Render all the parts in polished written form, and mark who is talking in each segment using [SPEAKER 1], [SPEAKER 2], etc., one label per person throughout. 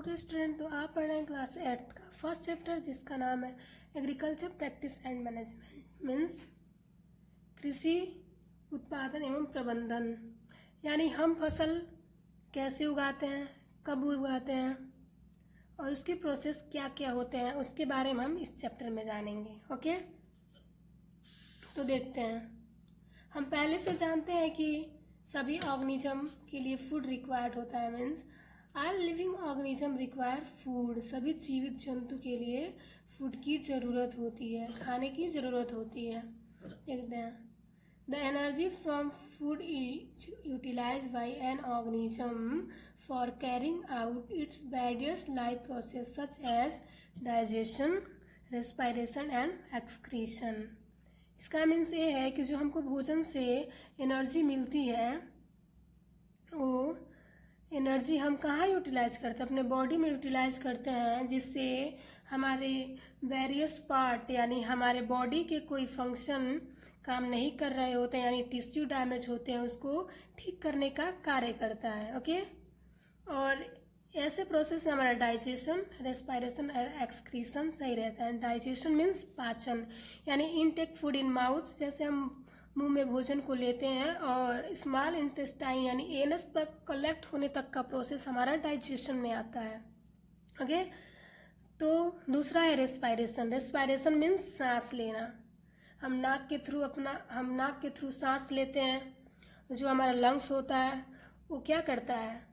[SPEAKER 1] Okay student, तो आप पढ़ रहे हैं क्लास 8 का फर्स्ट चैप्टर जिसका नाम है agriculture practice and management means कृषि उत्पादन एवं प्रबंधन। यानी हम फसल कैसे उगाते हैं, कब उगाते हैं और उसकी प्रोसेस क्या क्या होते हैं, उसके बारे में हम इस चैप्टर में जानेंगे। ओके, तो देखते हैं। हम पहले से जानते हैं कि सभी ऑर्गेनिज्म के लिए फूड रिक्वायर्ड होता है। Means all living organism require food. सभी जीवित जंतु के लिए फूड की ज़रूरत होती है, खाने की ज़रूरत होती है। देखते हैं। The energy from food is utilize by an organism for carrying out its various life process such as digestion, respiration and excretion. इसका मीन्स ये है कि जो हमको भोजन से एनर्जी मिलती है वो एनर्जी हम कहाँ यूटिलाइज करते हैं, अपने बॉडी में यूटिलाइज करते हैं, जिससे हमारे वेरियस पार्ट यानी हमारे बॉडी के कोई फंक्शन काम नहीं कर रहे होते हैं, यानी टिश्यू डैमेज होते हैं, उसको ठीक करने का कार्य करता है। ओके, और ऐसे प्रोसेस में हमारा डाइजेशन, रेस्पिरेशन और एक्सक्रीशन सही रहता है। डाइजेशन मीन्स पाचन, यानी इनटेक फूड इन माउथ, जैसे हम मुंह में भोजन को लेते हैं, और स्मॉल इंटेस्टाइन यानी एनस तक कलेक्ट होने तक का प्रोसेस हमारा डाइजेशन में आता है। ओके, तो दूसरा है रेस्पिरेशन। रेस्पिरेशन मीन्स सांस लेना। हम नाक के थ्रू सांस लेते हैं। जो हमारा लंग्स होता है वो क्या करता है,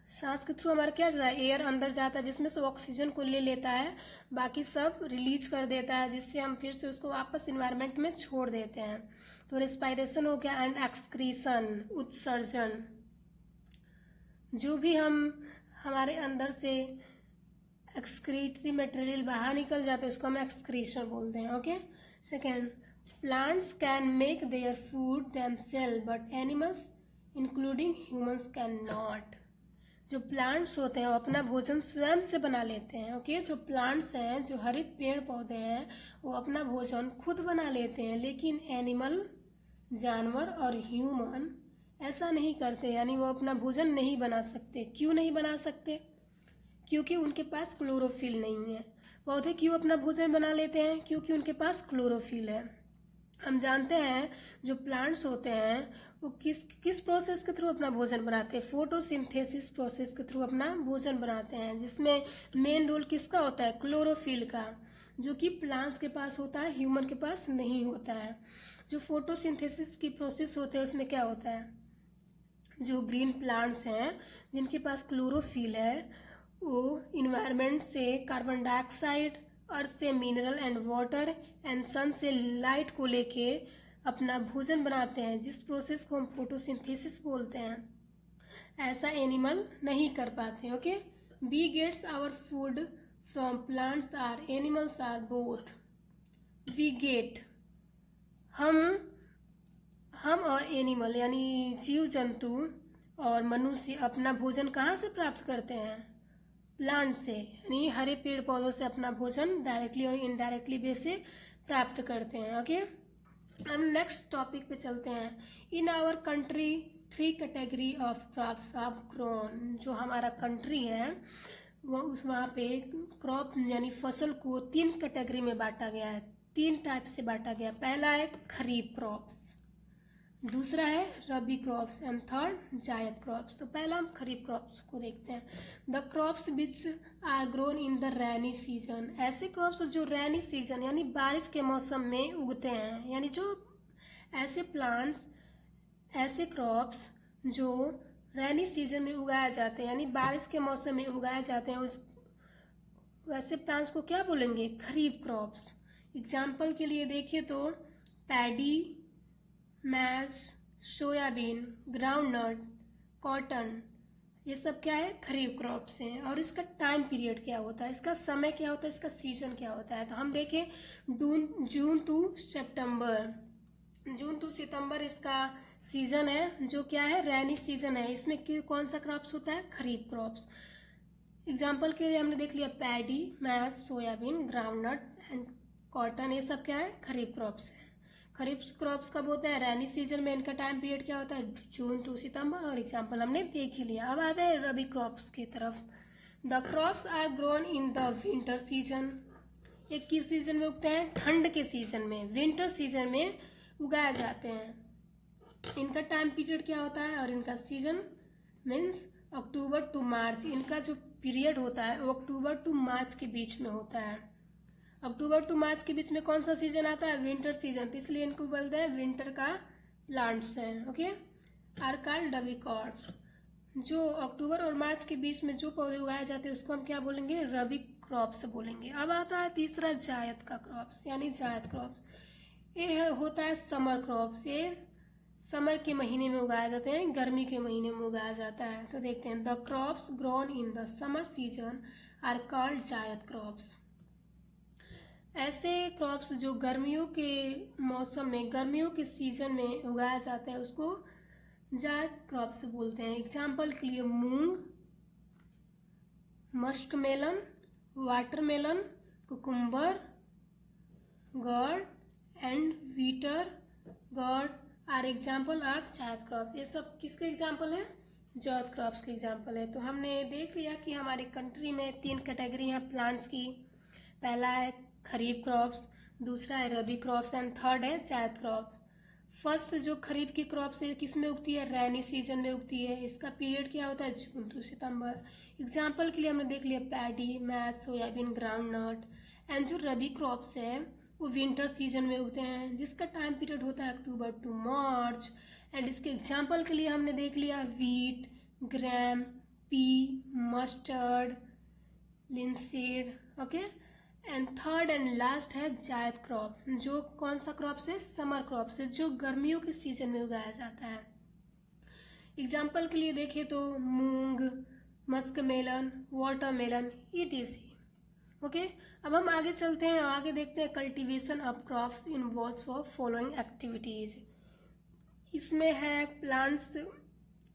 [SPEAKER 1] सांस के थ्रू हमारा क्या जाता है, एयर अंदर जाता है, जिसमें से ऑक्सीजन को ले लेता है, बाकी सब रिलीज कर देता है, जिससे हम फिर से उसको वापस इन्वायरमेंट में छोड़ देते हैं। तो रेस्पिरेशन हो गया। एंड एक्सक्रीशन, उत्सर्जन। जो भी हमारे अंदर से एक्सक्रीटरी मटेरियल बाहर निकल जाता है उसको हम एक्सक्रीशन बोलते हैं। Okay, second, plants can make their food themselves but animals including humans can not. जो प्लांट्स होते हैं वो अपना भोजन स्वयं से बना लेते हैं। ओके, जो प्लांट्स हैं, जो हरित पेड़ पौधे हैं, वो अपना भोजन खुद बना लेते हैं, लेकिन एनिमल, जानवर और ह्यूमन ऐसा नहीं करते, यानी वो अपना भोजन नहीं बना सकते। क्यों नहीं बना सकते? क्योंकि उनके पास क्लोरोफिल नहीं है। पौधे क्यों अपना भोजन बना लेते हैं? क्योंकि उनके पास क्लोरोफिल है। हम जानते हैं जो प्लांट्स होते हैं वो किस प्रोसेस के थ्रू अपना भोजन बनाते हैं, फोटोसिंथेसिस प्रोसेस के थ्रू अपना भोजन बनाते हैं, जिसमें मेन रोल किसका होता है, क्लोरोफिल का, जो कि प्लांट्स के पास होता है, ह्यूमन के पास नहीं होता है। जो फोटोसिंथेसिस की प्रोसेस होते हैं उसमें क्या होता है, जो ग्रीन प्लांट्स हैं जिनके पास क्लोरोफिल है वो इन्वायरमेंट से कार्बन डाइऑक्साइड, अर्थ से मिनरल एंड वाटर एंड सन से लाइट को लेके अपना भोजन बनाते हैं, जिस प्रोसेस को हम फोटोसिंथेसिस बोलते हैं। ऐसा एनिमल नहीं कर पाते। Okay, we gets our food from plants or animals or both. We get, हम और एनिमल यानी जीव जंतु और मनुष्य अपना भोजन कहाँ से प्राप्त करते हैं, प्लांट से, यानी हरे पेड़ पौधों से अपना भोजन डायरेक्टली और इनडायरेक्टली वे से प्राप्त करते हैं। ओके, हम नेक्स्ट टॉपिक पे चलते हैं। In our country 3 category of crops are grown. जो हमारा कंट्री है वो वहाँ पे क्रॉप यानी फसल को 3 कैटेगरी में बांटा गया है, 3 टाइप से बांटा गया। पहला है खरीफ क्रॉप्स, दूसरा है rabi crops and third zaid crops. तो पहला हम खरीफ क्रॉप्स को देखते हैं। The crops which are grown in the rainy season. ऐसे क्रॉप्स जो रैनी सीजन यानी बारिश के मौसम में उगते हैं, यानी जो ऐसे प्लांट्स, ऐसे क्रॉप्स जो रैनी सीजन में उगाए जाते हैं, यानी बारिश के मौसम में उगाए जाते हैं, उस वैसे प्लांट्स को क्या बोलेंगे, खरीफ क्रॉप्स। एग्जाम्पल के लिए देखिए तो पैडी, मैज, सोयाबीन, ग्राउंडनट, कॉटन, ये सब क्या है, खरीफ क्रॉप्स हैं। और इसका टाइम पीरियड क्या होता है, इसका समय क्या होता है, इसका सीजन क्या होता है। तो हम देखें जून टू सितंबर इसका सीजन है, जो क्या है, रैनी सीजन है। इसमें कौन सा क्रॉप्स होता है, खरीफ क्रॉप्स। एग्जाम्पल के लिए हमने देख लिया paddy, maize, soybean, groundnut and cotton, ये सब क्या है, खरीफ क्रॉप्स है। खरीफ क्रॉप्स कब होते हैं, रैनी सीजन में। इनका टाइम पीरियड क्या होता है, जून टू सितंबर, और एग्जाम्पल हमने देख ही लिया। अब आते हैं रबी क्रॉप्स की तरफ। The crops are grown in the winter season. ये किस सीजन में उगते हैं? ठंड के सीजन में, विंटर सीजन में उगाए जाते हैं। इनका टाइम पीरियड क्या होता है और इनका सीजन मीन्स अक्टूबर टू मार्च। इनका जो पीरियड होता है वो अक्टूबर टू मार्च के बीच में होता है। अक्टूबर टू मार्च के बीच में कौन सा सीजन आता है? Winter season. तो इसलिए इनको बोलते हैं विंटर का प्लांट्स हैं। Okay, are called rabi crops. जो अक्टूबर और मार्च के बीच में जो पौधे उगाए जाते हैं उसको हम क्या बोलेंगे? रबी क्रॉप्स बोलेंगे। अब आता है तीसरा जायद का क्रॉप्स, यानी जायद क्रॉप्स। ये होता है समर क्रॉप्स। ये समर के महीने में उगाए जाते हैं, गर्मी के महीने में उगाया जाता है। तो देखते हैं, the crops grown in the summer season are called zaid crops. ऐसे क्रॉप्स जो गर्मियों के मौसम में, गर्मियों के सीजन में उगाया जाता है उसको जायद क्रॉप्स बोलते हैं। एग्जाम्पल के लिए moong, muskmelon, watermelon, cucumber, gourd and bitter gourd are example of zaid crop. ये सब किसके एग्जाम्पल हैं? जायद क्रॉप्स के एग्जाम्पल है। तो हमने देख लिया कि हमारी कंट्री में 3 कैटेगरी हैं प्लांट्स की। पहला है खरीफ क्रॉप्स, दूसरा है रबी क्रॉप्स एंड थर्ड है जायद क्रॉप। फर्स्ट जो खरीफ की क्रॉप्स है किस में उगती है? रैनी सीजन में उगती है। इसका पीरियड क्या होता है? जून टू सितंबर। एग्जाम्पल के लिए हमने देख लिया paddy, maize, soybean, groundnut. And जो रबी क्रॉप्स है वो विंटर सीजन में उगते हैं जिसका टाइम पीरियड होता है अक्टूबर टू मार्च। एंड इसके एग्जाम्पल के लिए हमने देख लिया wheat, gram, P, mustard, linseed. Okay, and third and last है जायद क्रॉप। जो कौन सा क्रॉप से? समर क्रॉप से, जो गर्मियों के सीजन में उगाया जाता है। एग्जाम्पल के लिए देखिए तो moong, muskmelon, watermelon, ETC। Okay, अब हम आगे चलते हैं और आगे देखते हैं cultivation of crops involves of following activities. इसमें है प्लांट्स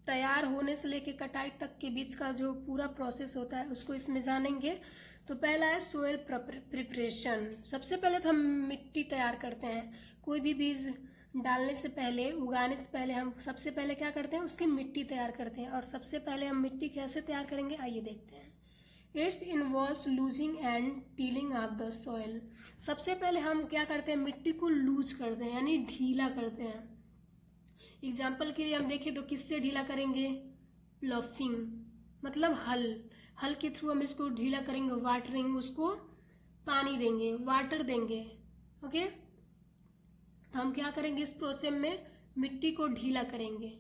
[SPEAKER 1] तैयार होने से लेके कटाई तक के बीच का जो पूरा प्रोसेस होता है उसको इसमें जानेंगे। तो पहला है सोयल प्रिपरेशन। सबसे पहले तो हम मिट्टी तैयार करते हैं। कोई भी बीज डालने से पहले, उगाने से पहले हम सबसे पहले क्या करते हैं? उसकी मिट्टी तैयार करते हैं। और सबसे पहले हम मिट्टी कैसे तैयार करेंगे आइए देखते हैं। It's involves losing and tilling of the soil. सबसे पहले हम क्या करते हैं? मिट्टी को लूज करते हैं यानी ढीला करते हैं। एग्जाम्पल के लिए हम देखें तो किससे ढीला करेंगे? प्लफिंग, मतलब हल के थ्रू हम इसको ढीला करेंगे। वाटरिंग, उसको पानी देंगे, वाटर देंगे। ओके, तो हम क्या करेंगे? इस प्रोसेस में मिट्टी को ढीला करेंगे।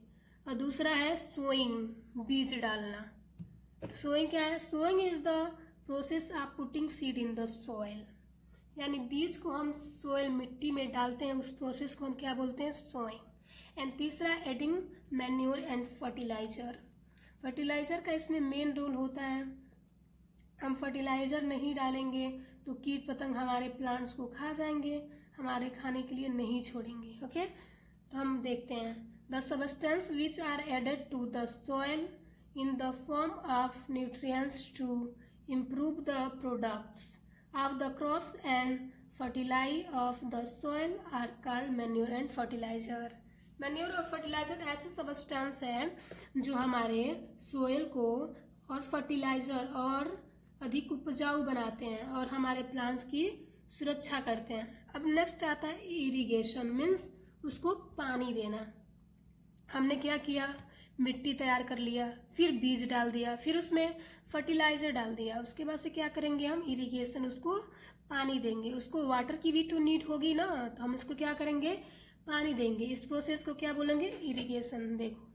[SPEAKER 1] और दूसरा है सोइंग, बीज डालना। सोइंग क्या है? Sowing is the process of putting seed in the soil, यानी बीज को हम सॉइल, मिट्टी में डालते हैं, उस प्रोसेस को हम क्या बोलते हैं? सोइंग। एंड तीसरा adding manure and fertiliser. Fertiliser का इसमें मेन रोल होता है। हम फर्टिलाइजर नहीं डालेंगे तो कीट पतंग हमारे प्लांट्स को खा जाएंगे, हमारे खाने के लिए नहीं छोड़ेंगे। ओके, तो हम देखते हैं the substance which are added to the soil in the form of nutrients to improve the products of the crops and fertilizer of the soil are called manure and fertilizer. Manure और fertiliser ऐसे substance हैं जो हमारे soil को और fertiliser और अधिक उपजाऊ बनाते हैं और हमारे प्लांट्स की सुरक्षा करते हैं। अब नेक्स्ट आता है इरिगेशन, मीन्स उसको पानी देना। हमने क्या किया? मिट्टी तैयार कर लिया, फिर बीज डाल दिया, फिर उसमें फर्टिलाइजर डाल दिया। उसके बाद से क्या करेंगे? हम इरिगेशन, उसको पानी देंगे। उसको वाटर की भी तो नीड होगी ना, तो हम इसको क्या करेंगे? पानी देंगे। इस प्रोसेस को क्या बोलेंगे? इरिगेशन। देखो,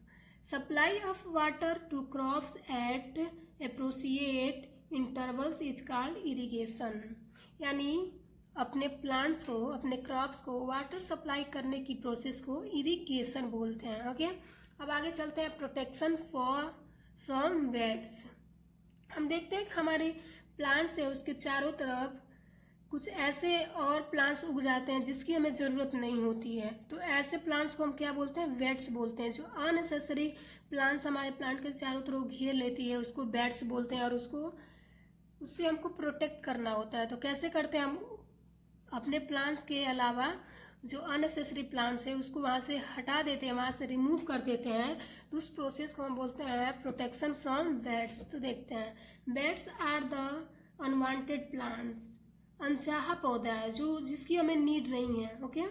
[SPEAKER 1] supply of water to crops at appropriate intervals is called irrigation. यानी अपने प्लांट्स को, अपने क्रॉप्स को वाटर सप्लाई करने की प्रोसेस को इरिगेशन बोलते हैं। ओके, अब आगे चलते हैं प्रोटेक्शन फ्रॉम वेट्स। हम देखते हैं कि हमारे प्लांट्स है उसके चारों तरफ कुछ ऐसे और प्लांट्स उग जाते हैं जिसकी हमें ज़रूरत नहीं होती है। तो ऐसे प्लांट्स को हम क्या बोलते हैं? वेट्स बोलते हैं। जो अननेसेसरी प्लांट्स हमारे प्लांट के चारों तरफ घेर लेती है उसको वेट्स बोलते हैं। और उससे हमको प्रोटेक्ट करना होता है। तो कैसे करते हैं हम? अपने प्लांट्स के अलावा जो अननेसेसरी प्लांट्स है उसको वहाँ से हटा देते हैं, वहाँ से रिमूव कर देते हैं, तो उस प्रोसेस को हम बोलते हैं प्रोटेक्शन फ्रॉम बेड्स। तो देखते हैं, weeds are the unwanted plants, अनचाहा पौधा है जो जिसकी हमें नीड नहीं है, okay,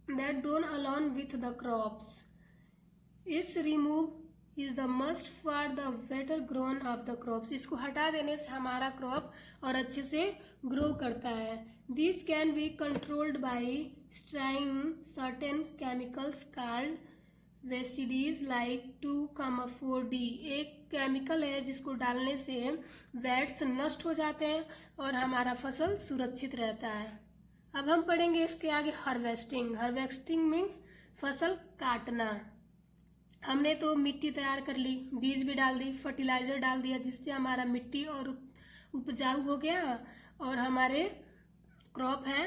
[SPEAKER 1] that grown along with the crops, its remove is the must for the better grown of the crops. इसको हटा देने से हमारा क्रॉप और अच्छे से ग्रो करता है। This can be controlled by spraying certain chemicals called weedicides like 2,4-D। एक केमिकल है जिसको डालने से वेट्स नष्ट हो जाते हैं और हमारा फसल सुरक्षित रहता है। अब हम पढ़ेंगे इसके आगे हार्वेस्टिंग। हार्वेस्टिंग मीन्स फसल काटना। हमने तो मिट्टी तैयार कर ली, बीज भी डाल दी, फर्टिलाइजर डाल दिया, जिससे हमारा मिट्टी और उपजाऊ हो गया और हमारे क्रॉप है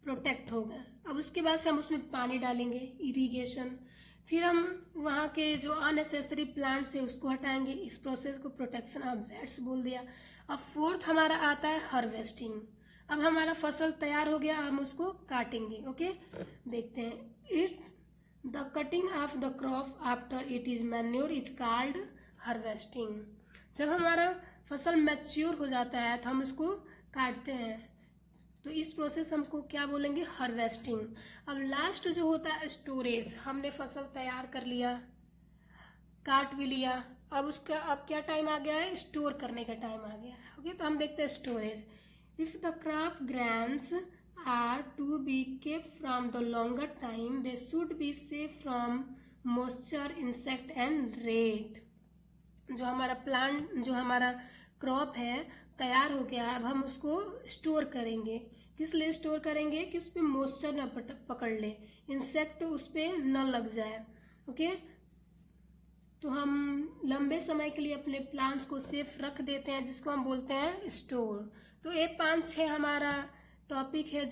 [SPEAKER 1] प्रोटेक्ट हो गया। अब उसके बाद से हम उसमें पानी डालेंगे, इरिगेशन, फिर हम वहाँ के जो अननेसेसरी प्लांट्स है उसको हटाएंगे। इस प्रोसेस को प्रोटेक्शन ऑफ बेड्स बोल दिया। अब फोर्थ हमारा आता है हार्वेस्टिंग। अब हमारा फसल तैयार हो गया, हम उसको काटेंगे, ओके। देखते हैं, it the cutting of the crop after it is manure is called harvesting. जब हमारा फसल मैच्योर हो जाता है तो हम उसको काटते हैं, तो इस प्रोसेस हमको क्या बोलेंगे, हार्वेस्टिंग। अब लास्ट जो होता है स्टोरेज। हमने फसल तैयार कर लिया, काट भी लिया, अब उसका अब क्या टाइम आ गया है, स्टोर करने का टाइम आ गया है, ओके। तो हम देखते हैं storage. If the crop grains are to be kept from the longer time, they should be safe from moisture, insect and rain। जो हमारा प्लांट, जो हमारा क्रॉप है तैयार हो गया है, अब हम उसको स्टोर करेंगे। किस लिए स्टोर करेंगे कि उस पर मॉइस्चर ना पकड़ ले, इंसेक्ट उस पर न लग जाए, ओके। तो हम लंबे समय के लिए अपने प्लांट्स को सेफ रख देते हैं, जिसको हम बोलते हैं स्टोर। तो ये 5-6 हमारा टॉपिक है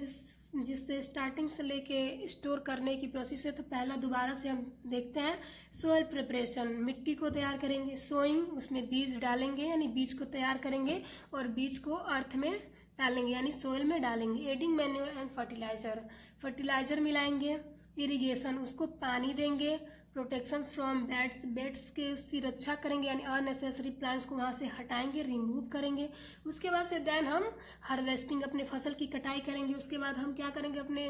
[SPEAKER 1] जिससे स्टार्टिंग से लेके स्टोर करने की प्रोसेस है। तो पहला दोबारा से हम देखते हैं, सोइल प्रिपरेशन। मिट्टी को तैयार करेंगे, सोइंग, उसमें बीज डालेंगे यानी बीज को तैयार करेंगे और बीज को अर्थ में डालेंगे यानी सोइल में डालेंगे। Adding manure and fertiliser, fertilizer मिलाएंगे। इरिगेशन, उसको पानी देंगे। प्रोटेक्शन फ्रॉम बेड्स के उसकी रक्षा करेंगे यानी अननेसेसरी प्लांट्स को वहाँ से हटाएंगे, रिमूव करेंगे। उसके बाद से देन हम हार्वेस्टिंग, अपने फसल की कटाई करेंगे। उसके बाद हम क्या करेंगे, अपने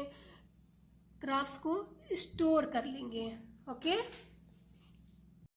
[SPEAKER 1] क्रॉप्स को स्टोर कर लेंगे, ओके।